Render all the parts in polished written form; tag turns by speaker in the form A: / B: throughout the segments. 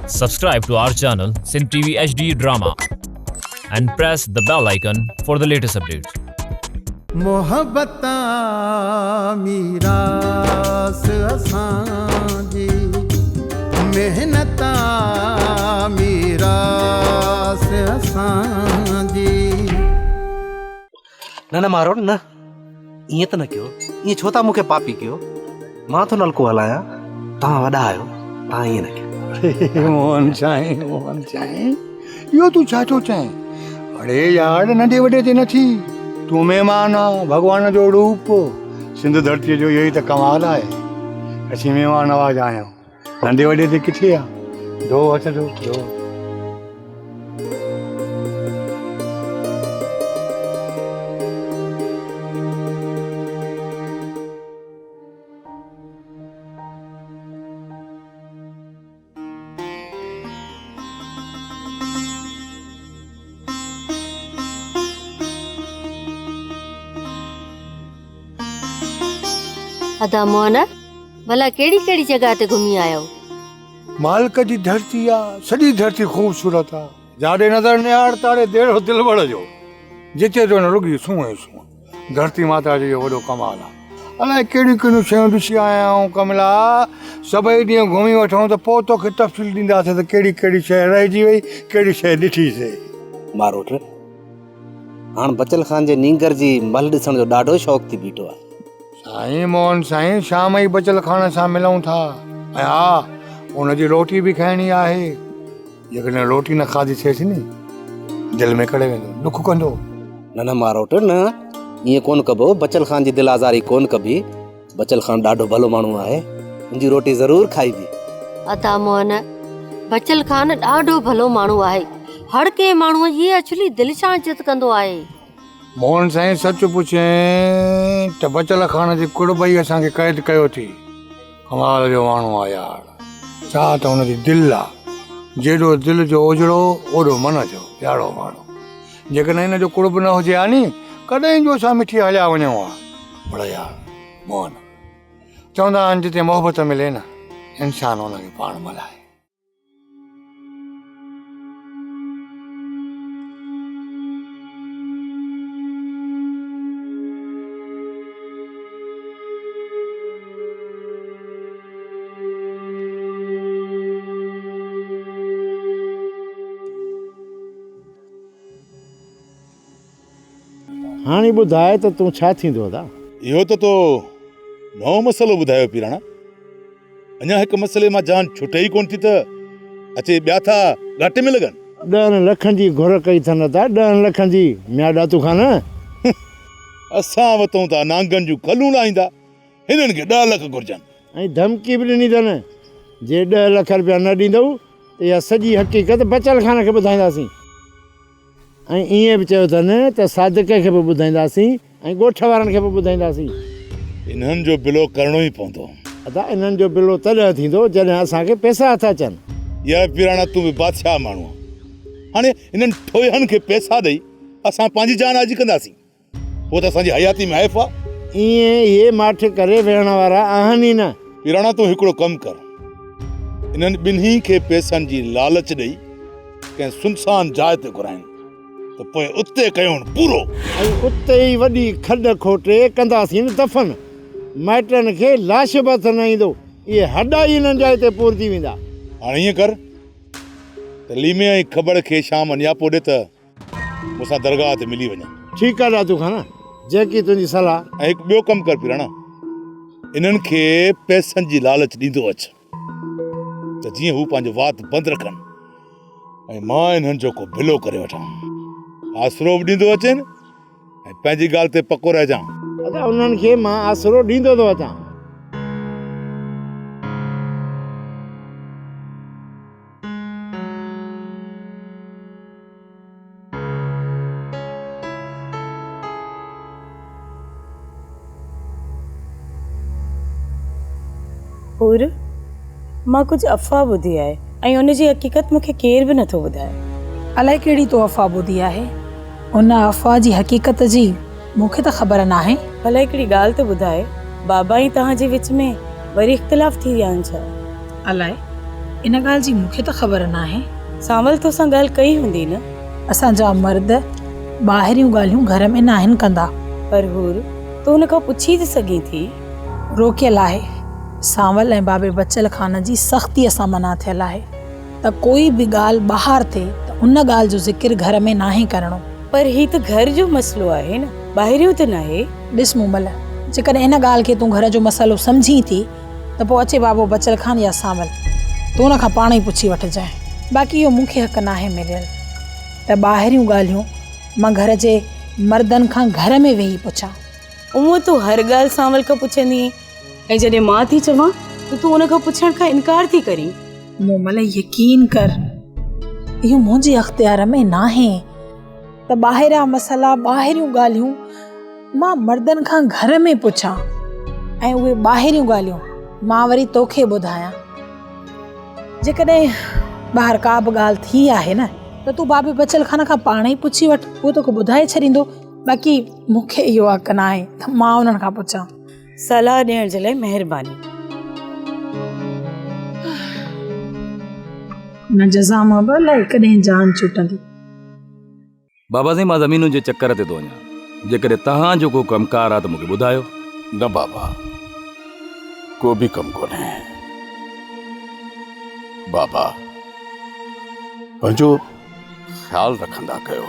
A: Subscribe to our channel Sin TV HD Drama and press the bell icon for the latest updates.
B: मोहब्बता मीरास असांजी मेहनता मीरास असांजी
C: न मारो न इएं त न कयो इएं छो था मूंखे पापी कयो मां तो नलको हलायां तव्हां वॾा आहियो तव्हां इएं न कयो
B: मोहन साईं इहो तूं छा थो चएं अड़े यार नंढे वॾे ते नथी तूं महिमान आहे भॻवान जो रूप सिंध धरतीअ जो इहो ई त कमाल आहे असीं महिमान नवाज़ आहियूं नंढे वॾे ते किथे आहे दो हथ दो
D: अदा मोहन भला केड़ी केड़ी जगह ते घूमी आयो
B: मालिक जी धरती आहे सॼी धरती ख़ूबसूरत आहे जाॾे नज़र निहार तारे देड़ो दिलबर जो जिते जो न रुॻी सूंह सूंह धरती माता जो इहो वॾो कमाल आहे अलाए कहिड़ियूं कहिड़ियूं शयूं ॾिसी आया आहियूं कमला सभई ॾींहं घुमी वठूं त पोइ तोखे तफ़सील ॾींदासीं त कहिड़ी कहिड़ी शइ रहिजी वई कहिड़ी शइ ॾिठीसीं
C: मारोट हाणे बचल खान जे नींगर जी महल ॾिसण जो ॾाढो शौक़ु थी बीठो आहे
B: साईं मोहन साईं शाम ई बचल खान सां मिलूं था ऐं हा उनजी रोटी बि खाइणी आहे जेकॾहिं रोटी न खाधी थिएसि नी दिलि में करे वेंदो दुख कंदो
C: न मारोट न ईअं कोन कबो बचल खान जी दिल आज़ारी कोन कबी बचल खान ॾाढो भलो माण्हू आहे उनजी रोटी ज़रूर खाइबी
D: अदा मोहन बचल खान ॾाढो भलो माण्हू आहे हर के माण्हूअ जी अछली दिलि सां इज़त कंदो आहे
B: मोहन साईं सच पुछें त बचल खान जी कुड़बई असांखे क़ैद कयो थी कमाल जो माण्हू आहे यार छा त हुनजी दिलि आहे जेॾो दिलि जो ओझड़ो ओॾो मन जो यारो माण्हू जेकॾहिं हिन जो कुड़ब न हुजे हा नी कॾहिं जो असां मिठी हलिया वञूं हा पर यार मोहन चवंदा आहिनि जिते मोहबत मिले न इंसानु हुनखे पाण मल्हाए
E: हाणे ॿुधाए त तूं छा थींदो दा
F: इहो त तो नओं मसलो ॿुधायो पीराणा अञा हिकु मसले मां जान छुटे ई कोन थी त अचे ॿिया था घटि में लॻनि
E: 10 लखनि जी घुर कई अथनि ता 10 लखनि जी म्याॾा तूं खान
F: असां वठूं था नांगनि जूं खलूं लाहींदा हिननि खे 10 लख घुरजनि
E: ऐं धमकी बि ॾिनी अथनि जे 10 लख रुपया न ॾींदव त इहा सॼी हक़ीक़त बचल खान खे ॿुधाईंदासीं ऐं ईअं बि चयो अथनि त सादिक खे बि ॿुधाईंदासीं ऐं ॻोठ वारनि खे बि ॿुधाईंदासीं
F: इन्हनि जो बिलो करणो ई पवंदो
E: अदा इन्हनि जो बिलो तॾहिं थींदो जॾहिं असांखे पैसा हथ अचनि
F: या पीराणा तूं बि बादशाह माण्हू आहे हाणे इन्हनि ठोयनि खे पैसा ॾेई असां पंहिंजी जान आजी कंदासीं पोइ त असांजी हयाती महफ़ आहे
E: ईअं इहे माठ करे वेहण वारा आहिनि ई न
F: पीराणा तूं हिकिड़ो कमु कर इन्हनि ॿिन्ही खे पैसनि जी लालच ॾेई कंहिं सुनसान जाइ ते घुराइनि त पोइ उते कयूं पूरो
E: ऐं उते ई वॾी खॾ खोटे कंदासीं दफ़न माइटनि खे लाश बि हथ न ईंदो इहे हॾा ई हिननि जाइ ते पूरजी वेंदा
F: हाणे ईअं कर त लीमे ऐं ख़बर खे शाम नियापो ॾे त मूंसां दरगाह ते मिली वञे
E: ठीकु आहे दादू खाना जेकी तुंहिंजी सलाह
F: ऐं हिकु ॿियो कमु कर पीराणा इन्हनि खे पैसनि जी लालच ॾींदो अच त जीअं हू पंहिंजो वात बंदि रखनि ऐं मां इन्हनि जो को बिलो करे वठां आसरो बि ॾींदो अचनि ऐं पंहिंजी ॻाल्हि ते पको रहिजां
E: अदा उन्हनि खे मां आसरो ॾींदो थो अचां
G: पूर मां कुझु अफ़वाह ॿुधी आहे ऐं उन जी हक़ीक़त मूंखे केर बि नथो ॿुधाए
H: अलाए कहिड़ी तो अफ़वाह ॿुधी आहे उन अफ़वाह जी हक़ीक़त जी मूंखे त ख़बर न आहे
G: भला हिकिड़ी ॻाल्हि त ॿुधाए बाबा ई तव्हांजे विच में वरी इख़्तिलाफ़ थी विया आहिनि छा?
H: अलाए इन ॻाल्हि जी मूंखे त ख़बर न आहे।
G: सावल तोसां ॻाल्हि कई हूंदी न।
H: असांजा मर्द ॿाहिरियूं ॻाल्हियूं घर में न आहिनि कंदा।
G: पर हूर तो हुन खां पुछी थी सघीं थी।
H: रोकियल आहे। सावल ऐं बाबे बचल खान जी सख़्तीअ सां मना थियल आहे त कोई बि ॻाल्हि ॿाहिरि थिए त उन ॻाल्हि जो ज़िक्र घर में नाहे करणो।
G: पर ही त घर जो मसलो आहे न, ॿाहिरियों त न आहे।
H: ॾिस मूमल, जेकॾहिं इन ॻाल्हि खे तूं घर जो मसइलो सम्झी थी त पोइ अचे बाबो बचल खान या सावल, तूं हुन खां पाण ई पुछी वठिजांइ। बाक़ी इहो मूंखे हक़ नाहे मिलियल त ॿाहिरियूं ॻाल्हियूं मां घर जे मर्दनि खां घर में वेही पुछां।
G: उहो तूं हर ॻाल्हि सावल खां पुछंदी ऐं जॾहिं मां थी चवां त तूं हुन खां पुछण खां इनकार थी करीं।
H: मूमल यकीन कर, इहो मुंहिंजे अख़्तियार में नाहे त ॿाहिरियां मसइला ॿाहिरियूं ॻाल्हियूं मां मर्दनि खां घर में पुछां ऐं उहे ॿाहिरियूं ॻाल्हियूं मां वरी तोखे ॿुधायां। जेकॾहिं ॿाहिरि का बि ॻाल्हि थी आहे न त तूं बाबे बचल खान खां पाण ई पुछी वठ, उहो तोखे ॿुधाए छॾींदो। बाक़ी मूंखे इहो हक़ न आहे त मां उन्हनि खां पुछां।
G: सलाह ॾियण जे लाइ महिरबानी।
H: न जज़ा मां बि अलाए कॾहिं जान छुटंदी।
I: बाबा साईं, मां ज़मीनुनि जे चक्कर ते थो वञा। जेकॾहिं तव्हां जो को कमकार आहे त मूंखे ॿुधायो।
F: न बाबा, को बि कमु कोन्हे। बाबा पंहिंजो ख़्यालु रखंदा कयो,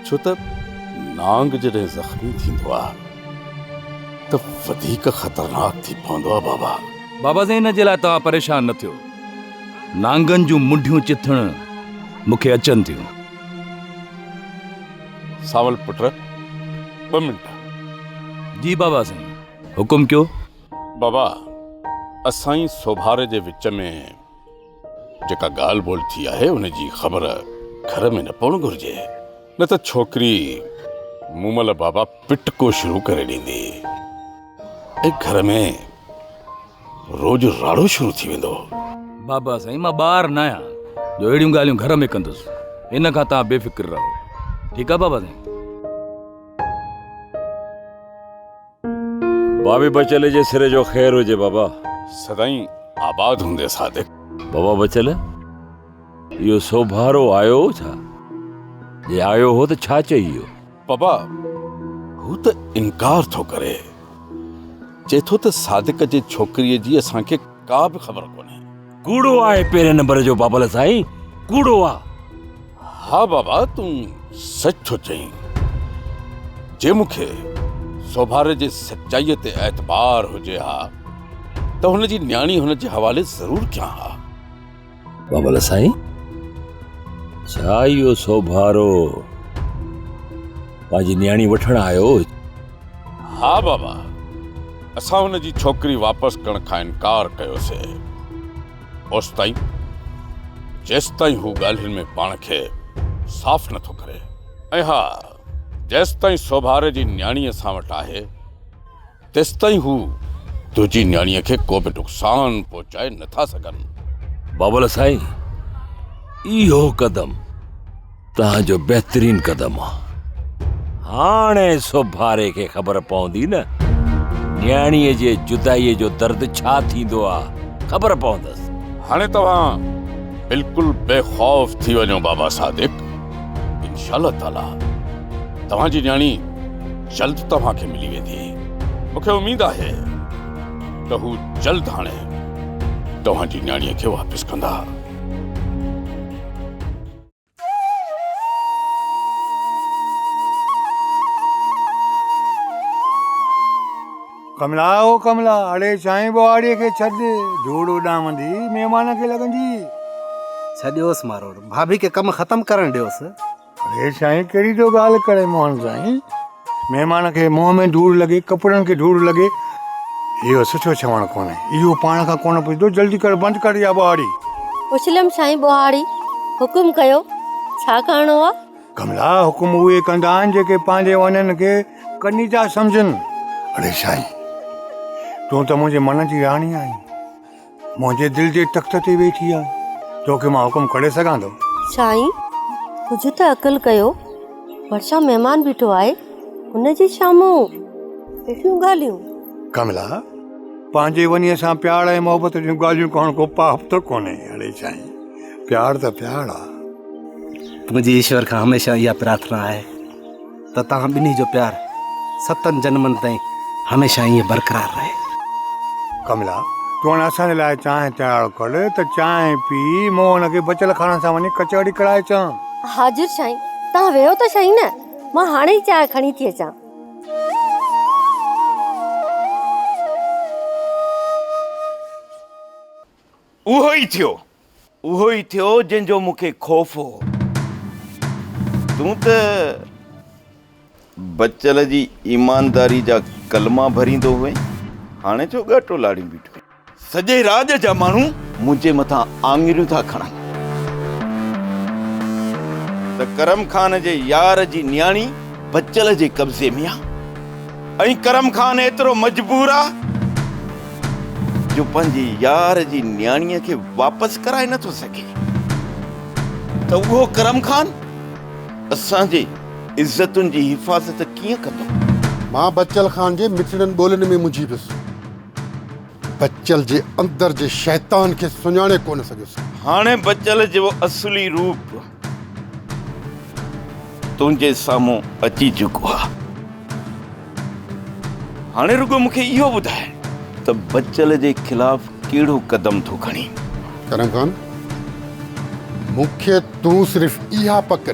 F: छो त नांग जॾहिं ज़ख़्मी थींदो आहे त वधीक ख़तरनाक थी पवंदो आहे।
I: बाबा साईं, हिन जे लाइ तव्हां परेशान न थियो। नांगनि जूं मुंडियूं चिथण मूंखे अचनि थियूं।
F: सावल पुट, 2 मिंट।
I: जी बाबा साईं, हुकुम कयो।
F: बाबा, असांजी सोभारे जे विच में जेका ॻाल्हि ॿोल थी आहे उन जी ख़बर घर में न पवणु घुरिजे, न त छोकिरी मूमल बाबा पिटको शुरू करे ॾींदी ऐं घर में रोज़ राड़ो शुरू थी वेंदो।
I: बाबा साईं, मां ॿार न आहियां जो अहिड़ियूं ॻाल्हियूं घर में कंदुसि। इन खां तव्हां बेफ़िक्र रहो, ठीकु आहे बाबा साईं?
J: बाबे बचल जे सिरे जो ख़ैर हुजे बाबा।
F: सदाईं आबाद हूंदे सादिक।
J: बाबा बचल, इहो सोभारो आयो छा? जे आयो हो त छा चई इहो?
F: बाबा, हू त इनकार थो करे, चए थो त सादिक जे छोकिरीअ जी असांखे का बि ख़बर कोन्हे।
J: कूड़ो आहे पहिरें नंबर जो बाबल साईं, कूड़ो आहे।
F: हा बाबा, तूं सच थो चईं। जे मूंखे सोभारे जे सचाईअ ते एतबार हुजे हा त हुन जी न्याणी हुन जे हवाले ज़रूर कयां हा।
J: बाबल साईं, छा इहो सोभारो पंहिंजी न्याणी वठण आयो?
F: हा बाबा, असां हुन जी छोकिरी वापसि करण खां इनकार कयोसीं। ओसि ताईं जेसि ताईं हू ॻाल्हियुनि में पाण खे साफ़ नथो करे, ऐं हा, जेसि ताईं सोभारे जी न्याणी असां वटि आहे तेसि ताईं हू तुंहिंजी न्याणीअ खे को बि नुक़सान पहुचाए नथा सघनि।
J: बाबल साईं, इहो कदम तव्हांजो बहितरीन कदम आहे। हाणे सोभारे खे ख़बर पवंदी न न्याणीअ जे जुदाईअ जो दर्द छा थींदो आहे, ख़बर पवंदसि।
F: हाणे तव्हां बिल्कुलु बेखौफ़ थी वञो बाबा सादिक। इंशाअल्लाह ताला तव्हांजी न्याणी जल्द तव्हांखे मिली वेंदी। मूंखे उमेद आहे त हू जल्द हाणे तव्हांजी न्याणीअ खे वापसि कंदा।
B: कमला, ओ कमला, अड़े साईं बुआड़ीअ खे छॾ, धूड़ उॾामंदी महिमान खे लॻंदी।
C: छॾियोसि मारोड़, भाभी खे कमु ख़तमु करणु ॾियोसि।
B: अड़े साईं, कहिड़ी तो ॻाल्हि करे मोहन साईं? महिमान खे मुंहं में धूड़ लॻे, कपिड़नि खे धूड़ लॻे, इहो सुठो चवणु कोन्हे। इहो पाण खां कोन पुछंदो, जल्दी कर, बंदि कर इहा बुआड़ी।
D: पुछलम साईं बुआड़ी, हुकुम कयो, छा करणो आहे?
B: कमला, हुकुम उहे कंदा आहिनि जेके पंहिंजे वञनि खे कनी था सम्झनि। अड़े साईं, तूं त मुंहिंजे मन जी राणी आहीं, मुंहिंजे दिलि जे तख़्त ते वेठी आहे, तोखे मां हुकुम करे सघां थो?
D: साईं, कुझु त अक़ल कयो, भरिसां महिमान बीठो आहे, हुनजे साम्हूं अहिड़ियूं ॻाल्हियूं।
B: कमला, पंहिंजे वञी असां प्यार ऐं मोहबत जूं ॻाल्हियूं करण को पाप त कोन्हे। अड़े साईं, प्यार त प्यार आहे।
C: मुंहिंजी ईश्वर खां हमेशह इहा प्रार्थना आहे त तव्हां ॿिन्ही जो प्यार 7 जन्मनि ताईं हमेशह ईअं बरक़रार रहे।
B: कमला, तूं हाणे असांजे लाइ चांहि तयारु कर त चांहि पी मोहन खे बचल खाने सां वञी कचौड़ी कढ़ाए अचां।
D: हाज़िर साईं, तव्हां वेहो त सही न, मां हाणे ई चांहि खणी थी अचां।
J: उहो ई थियो जंहिंजो मूंखे ख़ौफ़ हो। तूं त बचल जी ईमानदारी जा कलमा भरींदो हुए, हाणे छो ॻाटो लाड़ी बीठो? सॼे राज जा माण्हू मुंहिंजे मथां आङिरियूं था खणनि त करम खान जे यार जी न्याणी बचल जे कब्ज़े में आहे ऐं करम खान एतिरो मजबूर आहे जो पंहिंजी यार जी न्याणीअ खे वापसि कराए नथो सघे। त उहो करम खान असांजे इज़तुनि जी हिफ़ाज़त कीअं कंदो?
K: मां बच्चल खान जे मिठड़नि ॿोलियुनि में मुंझी वियुसि। बच्चल जे अंदर जे शैतान खे सुञाणे कोन सघियुसि।
J: हाणे बच्चल जो असली रूप तुंहिंजे साम्हूं अची चुको आहे। हाणे रुगो मूंखे इहो ॿुधाए त बच्चल जे ख़िलाफ़ कहिड़ो कदम थो खणी?
K: करम खान, मूंखे तूं सिर्फ़ इहा पक ॾे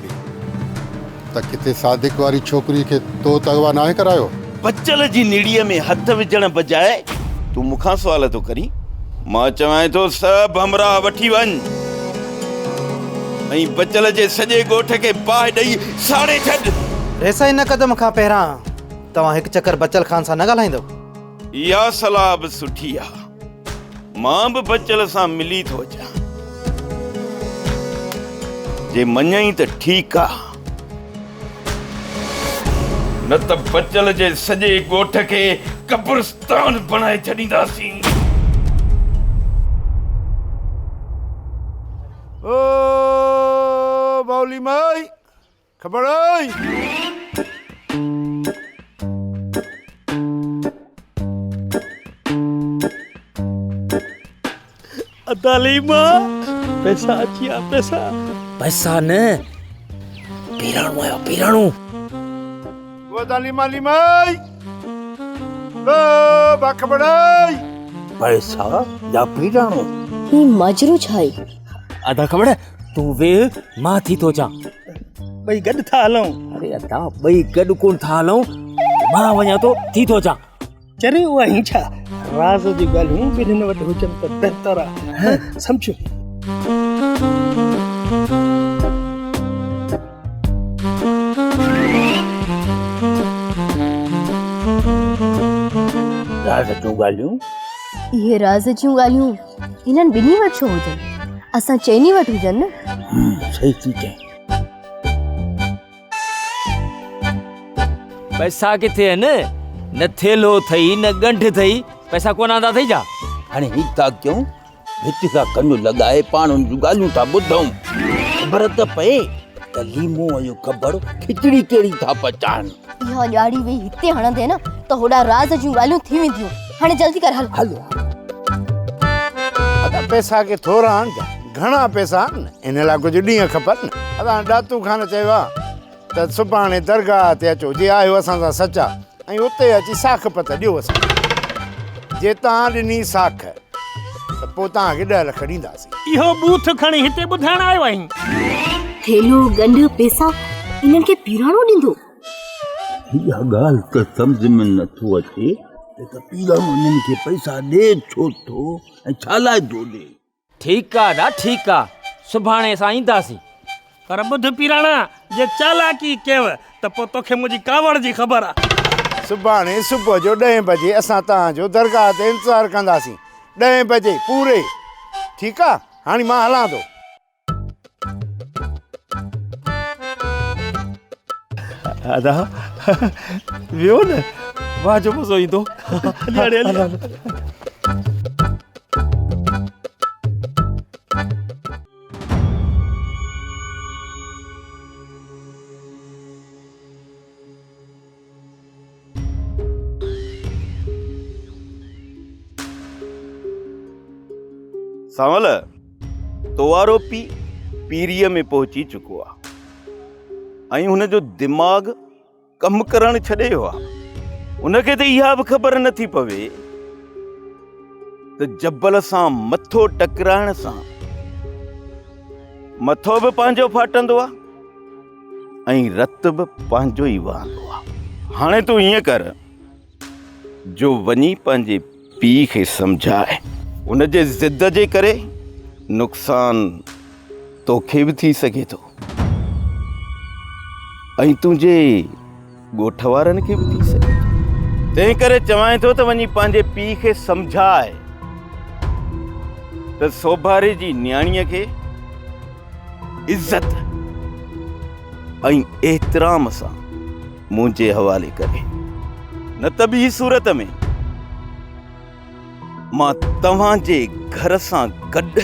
K: त किथे सादिक वारी छोकिरी खे तो तगवा नाहे करायो।
J: बच्चल जी निड़ीअ में हथ विझण बजाए तूं मूंखां सुवाल थो करी। मां चवां थो सभु हमरा वठी वञ ऐं बच्चल जे सॼे ॻोठ खे बाहि ॾेई साड़े छॾ।
C: रेसा इन कदम खां पहिरां तव्हां हिकु चकर बच्चल खान सां न ॻाल्हाईंदो?
J: इहा सलाह बि सुठी आहे। मां बि बच्चल सां मिली थो अचां। जे मञई त ठीकु आहे, न त बच्चल जे सॼे ॻोठ खे कब्रिस्तान बणाए छॾींदासीं।
E: ओ बाउली माई, ख़बर आई?
L: अदाली मां पैसा अची विया। पैसा न, पीराणो आयो, पीराणो।
E: वो अदाली माली माई, ओ बाखबर आई।
L: पैसा या पीराणो?
G: ही मजरू छाई?
L: अदा ख़बर, तूं वे मां थी तो चा। ॿई गॾु था हलूं। अरे अदा, ॿई गॾु कोन था हलूं, मां वञा तो थी तो चा। चरे उहा ही छा राज़ जी ॻाल्हियूं ॿिन्हिनि वटि हुजनि त बहितर आहे। सम्झो। राज़ जूं ॻाल्हियूं?
M: इहे राज़ जूं ॻाल्हियूं इन्हनि ॿिन्ही वटि छो हुजनि? असां चइनी वटि हुजनि न।
L: सही थी चए। पैसा किथे आहिनि? न थेलो अथई न ॻंढ अथई, पैसा कोन आंदा अथई छा?
J: हाणे ही था कयूं, भित सां कन लॻाए पाण उन जूं ॻाल्हियूं था ॿुधूं। ख़बर त पए त लीमो जो ख़बर खिचड़ी कहिड़ी था पचाइनि।
M: इहा ॼाड़ी वेही हिते हणंदे न त होॾा राज़ जूं ॻाल्हियूं थी वेंदियूं। हाणे जल्दी कर, हल
E: हल। अदा पैसा के थोरा आहिनि, घणा पैसा आहिनि, इन लाइ कुझु ॾींहं खपनि। अदा ॾातू खान चयो आहे त सुभाणे दरगाह ते अचो, जे आयो असां सां सचा, ऐं उते अची साख पत ॾियो असां। जे तव्हां ॾिनी साख त पोइ तव्हांखे 10 लख ॾींदासीं।
L: इहो बूथ खणी हिते ॿुधाइण आयो आहीं?
M: थेलो ॻंढ पैसा इन्हनि खे पीराणो ॾींदो?
J: इहा ॻाल्हि त सम्झ में नथो अचे त पीराणो उन्हनि खे पैसा ॾे छो थो ऐं छा लाइ थो ॾे?
L: ठीकु आहे ना, ठीकु आहे, सुभाणे असां ईंदासीं। पर ॿुध पीराणा, जे चालाकी कयव त पोइ तोखे मुंहिंजी कावड़ जी ख़बर आहे।
E: सुभाणे सुबुह जो 10 बजे असां तव्हांजो दरगाह ते इंतज़ारु कंदासीं। 10 बजे पूरे। ठीकु आहे? हाणे मां हलां थो।
L: अदा वियो न, वाह जो मज़ो ईंदो। हली हली।
N: सांवल तो आरोपी पीरीअ में पहुची चुको आहे ऐं हुनजो दिमाग़ कमु करणु छॾे वियो आहे। उनखे त इहा बि ख़बर नथी पवे त जबल सां मथो टकराइण सां मथो बि पंहिंजो फाटंदो आहे ऐं रतु बि पंहिंजो ई वहंदो आहे। हाणे तूं ईअं कर जो वञी पंहिंजे पीउ खे सम्झाए, उनजे ज़िद जे करे नुक़सान तोखे बि थी सघे थो ऐं तुंहिंजे ॻोठ वारनि खे बि थी सघे थो। तंहिं करे चवां थो त वञी पंहिंजे पीउ खे सम्झाए त सोभारे जी न्याणीअ खे इज़त ऐं एतिराम सां मुंहिंजे हवाले करे, न त ॿी सूरत में मां तव्हांजे घर सां गॾु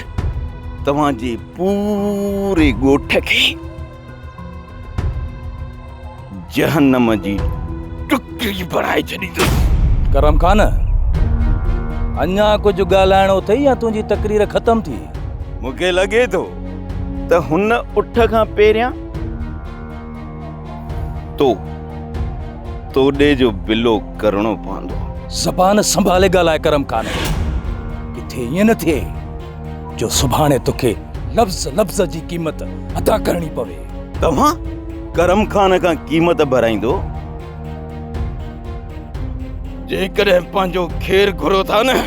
N: तव्हांजे पूरे ॻोठ खे जहन्नम जी टुकड़ी बणाए छॾींदुसि।
I: करम खान, अञा कुझु ॻाल्हाइणो अथई या तुंहिंजी तकरीर ख़तम थी?
N: मूंखे लॻे थो त हुन उठ खां पहिरियां तोॾे जो बिलो करणो पवंदो।
I: ज़बान संभाले ॻाल्हाए करम खान, किथे ईअं न थिए जो सुभाणे तोखे लफ़्ज़ लफ़्ज़ जी क़ीमत अदा करणी पवे।
N: तव्हां करम खान खां क़ीमत भराईंदो? जेकॾहिं पंहिंजो खेर घुरो था न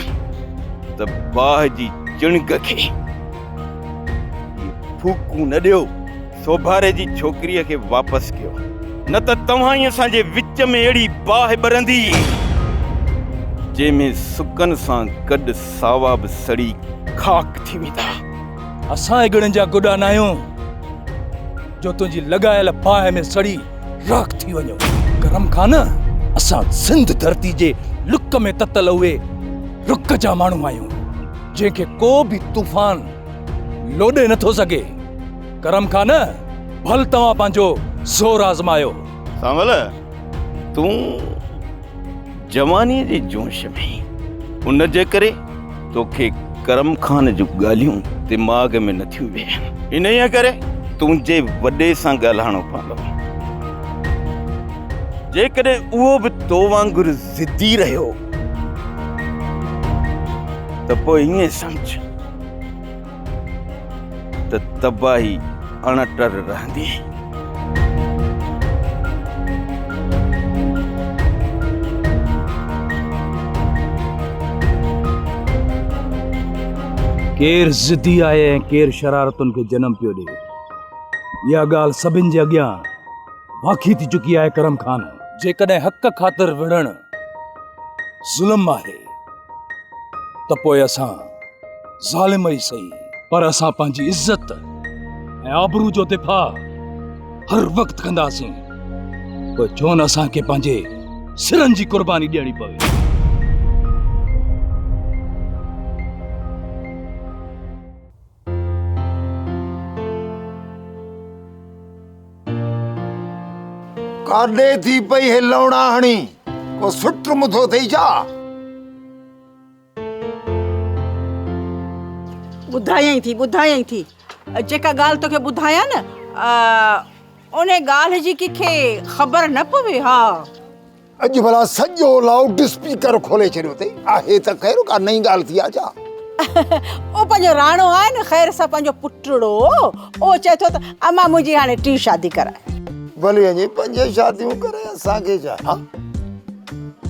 N: त बाहि जी चिणग खे फूकूं न ॾियो। सोभारे जी छोकिरीअ खे वापसि कयो, न त तव्हां ई असांजे विच में अहिड़ी बाहि ॿरंदी जंहिंमें सुकनि सां गॾु सावा बि सड़ी खाक थी वेंदा।
I: असां एगड़नि जा गुॾा न आहियूं जो तुंहिंजी लॻायल बाहि में सड़ी राख थी वञो। करम खान, असां सिंध धरती जे लुक में ततल उहे रुक जा माण्हू आहियूं जंहिंखे को बि तूफ़ान लोॾे नथो सघे। करम खान, भल तव्हां पंहिंजो ज़ोर आज़मायो।
N: सांवल, तूं जवानीअ जे जोश में, उन जे करे तोखे करम खान जूं ॻाल्हियूं दिमाग़ में नथियूं वेहनि। इन ई करे तुंहिंजे वॾे सां ॻाल्हाइणो पवंदो। जेकॾहिं उहो बि तो वांगुरु ज़िदी रहियो त पोइ ईअं सम्झ त तबाही अणटर रहंदी।
I: केर ज़िदी आहे ऐं केर शरारतुनि खे जनम पियो ॾे, इहा ॻाल्हि सभिनि जे अॻियां वाक़ी थी चुकी आहे। करम खान, जेकॾहिं हक़ ख़ातिर विढ़णु ज़ुल्म आहे त पोइ असां ज़ालिम ई सही, पर असां पंहिंजी इज़त ऐं आबरू जो दिफ़ा हर वक़्तु कंदासीं, पोइ छो न असांखे पंहिंजे सिरनि जी क़ुर्बानी ॾियणी पवे।
O: काॾे थी पई हे लौड़ा हणी, को सुट मुथो थई छा?
P: ॿुधायई थी जेका ॻाल्हि तोखे ॿुधायां न, उन ॻाल्हि जी कंहिंखे ख़बर न पवे। हा,
O: अॼु भला सॼो लाउड स्पीकर खोले छॾियो अथई। आहे त ख़ैर का नई ॻाल्हि थी आहे छा?
P: ओ पंहिंजो राणो आहे न ख़ैर सां पंहिंजो पुटड़ो, ओ चए थो त अम्मा मुंहिंजी हाणे 3 शादी कराए।
O: भले वञे 5 शादियूं करे, असांखे छा?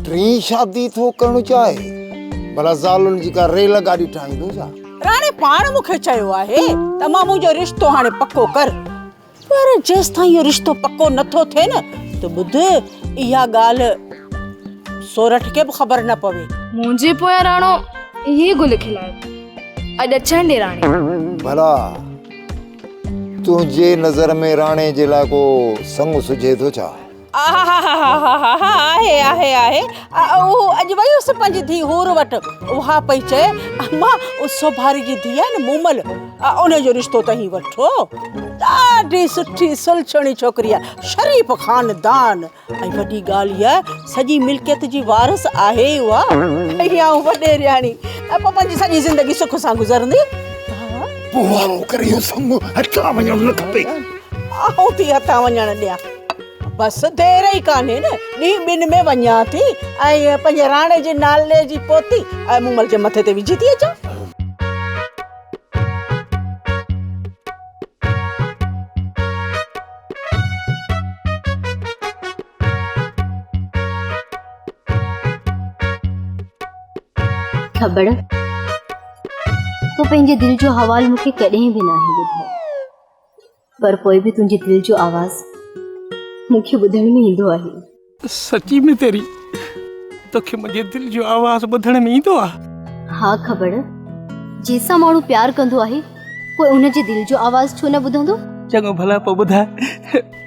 O: 3 शादी थो करणु चाहे, भला ज़ालुनि जी का रेल गाॾी ठाहींदो छा?
P: राणे पाण मूंखे चयो आहे त मां मुंहिंजो रिश्तो हाणे पको कर, पर जेसि ताईं इहो रिश्तो पको नथो थिए न त ॿुध, इहा ॻाल्हि सोरठ खे बि ख़बर न पवे।
M: मुंहिंजे पोयां राणो इहे गुल खिलाए अॼु अचण ॾे राणे।
O: भला तुंहिंजे नज़र में राणे जे लाइ को संग सुझे थो छा?
P: आहे अॼु वई हुअसि पंहिंजी धीउ हूर वटि, उहा पई चए अम्मा सोभारी जी धीउ आहे न मूमल, उनजो रिश्तो तव्हीं वठो। ॾाढी सुठी सुलछणी छोकिरी आहे, शरीफ़ ख़ानदान। ऐं वॾी ॻाल्हि इहा सॼी मिल्कियत जी वारस आहे उहा। ऐं आउं वॾेरियाणी ऐं पोइ पंहिंजी सॼी ज़िंदगी सुख सां गुज़रंदी।
O: पोइ वारो करे इहो संग हथां वञणु न खपे।
P: आउं थी हथां वञणु ॾियां, बसि देरि ई कान्हे न, ॾींहुं ॿिनि में वञा थी ऐं पंहिंजे राणे जे नाले जी पोती ऐं मूमल जे मथे ते विझी थी अचां।
M: ख़बर तो पंहिंजे दिल जो हवाल मूंखे कॾहिं बि नाहे ॿुधायो, पर पोइ बि तुंहिंजे दिल जो आवाज़ मूंखे ॿुधण में ईंदो आहे।
L: सची में तेरी तोखे मुंहिंजे दिल जो आवाज़ ॿुधण में ईंदो आहे?
M: हा ख़बर, जंहिंसां माण्हू प्यार कंदो आहे पोइ उनजे दिल जो आवाज़ छो न ॿुधंदो?
L: चङो भला पोइ ॿुधाए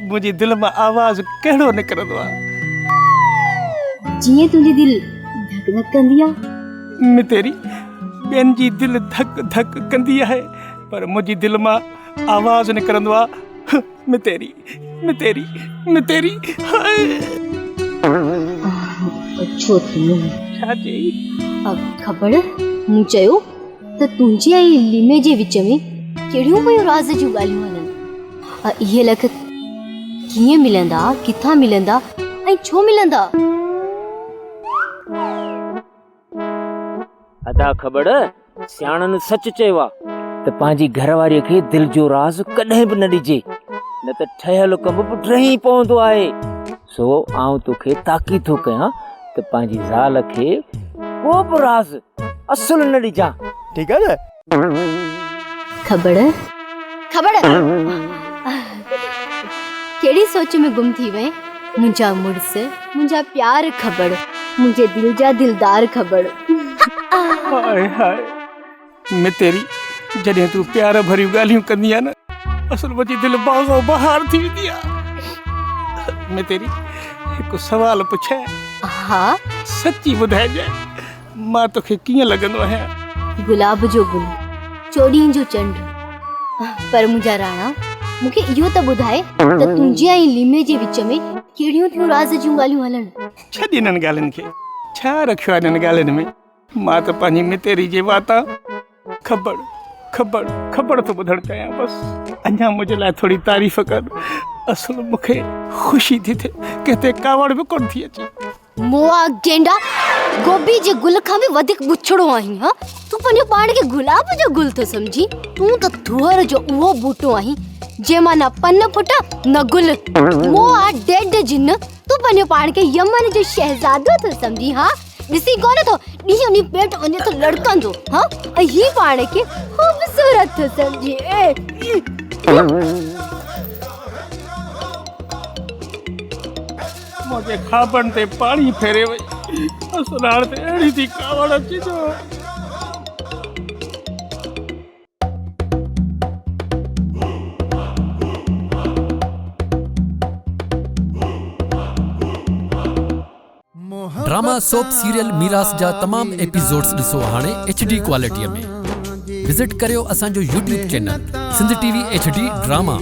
L: मुंहिंजे दिल मां आवाज़ कहिड़ो निकिरंदो आहे?
M: जीअं तुंहिंजी दिल धक धक कंदी आहे।
L: मैं तेरी ॿियनि जी दिल धक धक कंदी आहे, पर मुंहिंजी दिल मां आवाज़ निकिरंदो आहे मैं तेरी मैं तेरी मैं तेरी।
M: छो
L: छा चई?
M: ख़बर मूं चयो त तुंहिंजे ऐं लीमे जे विच में कहिड़ियूं पियूं राज़ जूं ॻाल्हियूं हलनि। इहे लख कीअं मिलंदा, किथां मिलंदा ऐं छो मिलंदा?
Q: अदा ख़बर सियाणनि सच चयो आहे त पंहिंजी घरवारीअ खे दिल जो राज़ कॾहिं बि न ॾिजे, न त ठहियल कमु बि टही पवंदो आहे। सो आउं तोखे ताक़ीद थो कयां त पंहिंजी ज़ाल खे को बि राज़ असुल न ॾिजां, ठीकु आहे न?
M: ख़बर ख़बर कहिड़ी सोच में गुम थी वए मुंहिंजा मुड़स, मुंहिंजा प्यार ख़बर, मुंहिंजे दिल जा दिलदार ख़बर।
L: हाय हाय मैं तेरी जॾहिं तूं प्यार भरियूं ॻाल्हियूं कंदी आहे न, असल मुंहिंजी दिल बाग़ो बहार थी वेंदी आहे। मैं तेरी हिकु सवाल पुछां?
M: हा
L: सची ॿुधाइजांइ, मां तोखे कीअं लॻंदो आहियां?
M: गुलाब जो गुल, चोॾीं जो चंड। पर मुंहिंजा राणा मूंखे इहो त ॿुधाए त तुंहिंजे ऐं लीमे जे विच में कहिड़ियूं थियूं राज़ जूं ॻाल्हियूं हलनि?
L: छॾ इन्हनि ॻाल्हियुनि खे, छा रखियो आहे इन्हनि ॻाल्हियुनि में? मां त पंहिंजी मितेरी जे वाता ख़बर ख़बर ख़बर थो ॿुधणु चाहियां। बसि अञा मुंहिंजे लाइ थोरी तारीफ़ कर, असल मूंखे ख़ुशी थी थिए, किथे कावड़ बि कोन थी अचे।
M: मोआ गेंडा, गोभी जे गुल खां बि वधीक बुछड़ो आहीं। हा तूं पंहिंजो पाण खे गुलाब जो गुल थो सम्झी? तूं त थुअर जो उहो बूटो आहीं जंहिंमां न पन फुटा न गुल। मोआ डेड जिन, तूं पंहिंजो पाण खे यमन जो शहज़ादो थो सम्झी? हा ॾिसी कोन थो ॾींहुं ॾींहुं पेट वञे थो लड़कंदो। हा ऐं हीउ पाण खे ख़ूबसूरत थो सम्झी।
L: मुंहिंजे खाबनि ते पाणी फेरे वई, असल हाणे त अहिड़ी थी कावड़ अची जो।
R: ड्रामा सोप सीरियल मीरास जा तमाम एपिसोड्स ॾिसो हाणे HD क्वालिटीअ में। विज़िट करियो असांजो YouTube channel Sindh TV HD drama.